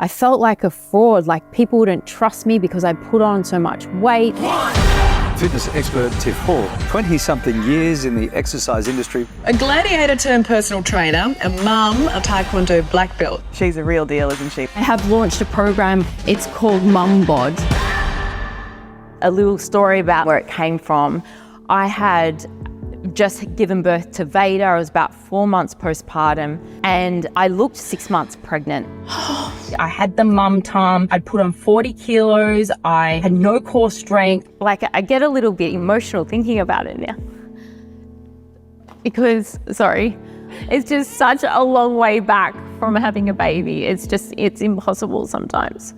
I felt like a fraud, like people wouldn't trust me because I put on so much weight. Fitness expert Tiff Hall, 20-something years in the exercise industry. A gladiator turned personal trainer, a mum, a Taekwondo black belt. She's a real deal, isn't she? I have launched a program, it's called Mum Bod. A little story about where it came from. I had just given birth to Veda. I was about 4 months postpartum and I looked 6 months pregnant. I had the mum tum. I'd put on 40 kilos. I had no core strength. Like, I get a little bit emotional thinking about it now. Because, it's just such a long way back from having a baby. It's impossible sometimes.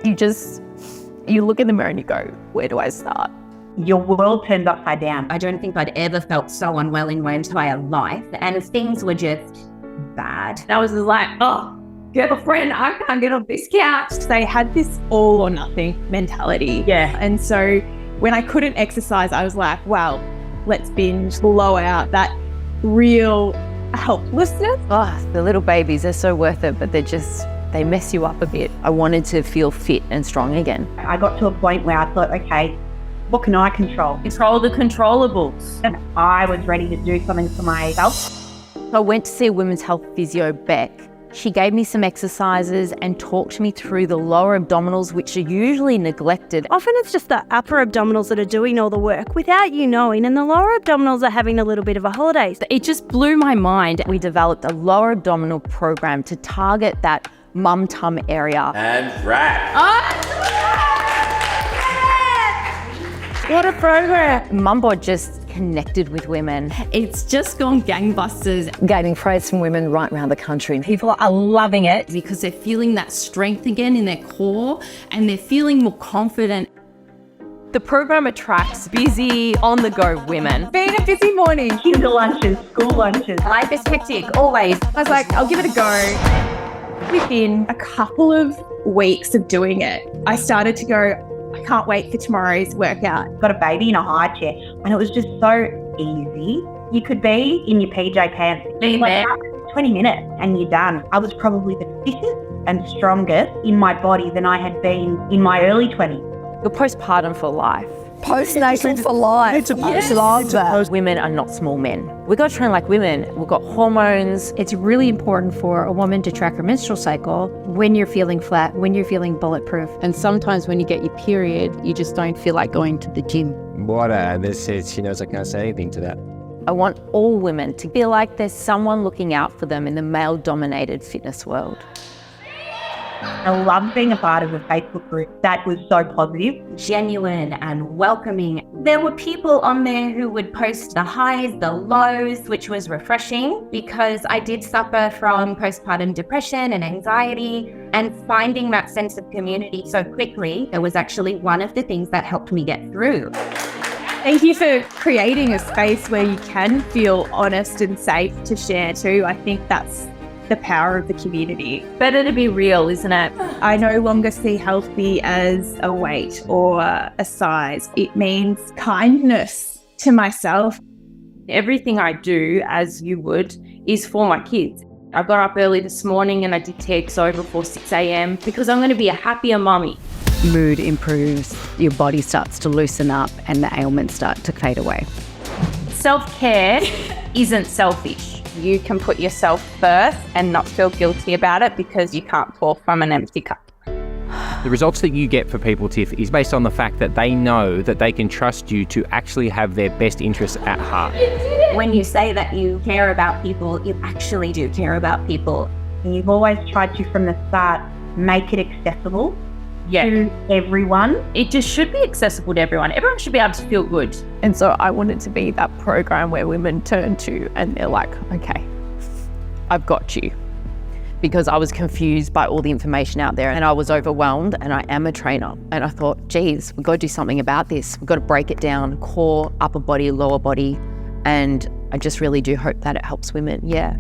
You look in the mirror and you go, where do I start? Your world turns upside down. I don't think I'd ever felt so unwell in my entire life, and things were just bad. And I was just like, oh, girlfriend, I can't get off this couch. They had this all or nothing mentality. Yeah. And so when I couldn't exercise, I was like, well, let's binge, blow out that real helplessness. Oh, the little babies, they're so worth it, but they mess you up a bit. I wanted to feel fit and strong again. I got to a point where I thought, okay, what can I control? Control the controllables. And I was ready to do something for myself. I went to see a women's health physio, Beck. She gave me some exercises and talked me through the lower abdominals, which are usually neglected. Often it's just the upper abdominals that are doing all the work without you knowing, and the lower abdominals are having a little bit of a holiday. It just blew my mind. We developed a lower abdominal program to target that mum tum area. And wrap. What a program. Mum Bod just connected with women. It's just gone gangbusters. Gaining praise from women right around the country. People are loving it because they're feeling that strength again in their core and they're feeling more confident. The program attracts busy, on-the-go women. Been a busy morning. Kinder lunches, school lunches. Life is hectic, always. I was like, I'll give it a go. Within a couple of weeks of doing it, I started to go, I can't wait for tomorrow's workout. Got a baby in a high chair, and it was just so easy. You could be in your PJ pants in like 20 minutes and you're done. I was probably the fittest and strongest in my body than I had been in my early 20s. You're postpartum for life. Postnatal for life. Love that. Women are not small men. We've got to train like women. We've got hormones. It's really important for a woman to track her menstrual cycle when you're feeling flat, when you're feeling bulletproof. And sometimes when you get your period, you just don't feel like going to the gym. This is, she knows I can't say anything to that. I want all women to feel like there's someone looking out for them in the male-dominated fitness world. I loved being a part of a Facebook group that was so positive. Genuine and welcoming. There were people on there who would post the highs, the lows, which was refreshing because I did suffer from postpartum depression and anxiety, and finding that sense of community so quickly, it was actually one of the things that helped me get through. Thank you for creating a space where you can feel honest and safe to share too. I think that's the power of the community. Better to be real, isn't it? I no longer see healthy as a weight or a size. It means kindness to myself. Everything I do, as you would, is for my kids. I got up early this morning and I did TXO before 6 a.m. because I'm going to be a happier mummy. Mood improves, your body starts to loosen up and the ailments start to fade away. Self-care isn't selfish. You can put yourself first and not feel guilty about it because you can't pour from an empty cup. The results that you get for people, Tiff, is based on the fact that they know that they can trust you to actually have their best interests at heart. When you say that you care about people, you actually do care about people. And you've always tried to, from the start, make it accessible to everyone. It just should be accessible to everyone. Everyone should be able to feel good. And so I wanted to be that program where women turn to and they're like, okay, I've got you. Because I was confused by all the information out there and I was overwhelmed, and I am a trainer. And I thought, geez, we've got to do something about this. We've got to break it down, core, upper body, lower body. And I just really do hope that it helps women. Yeah.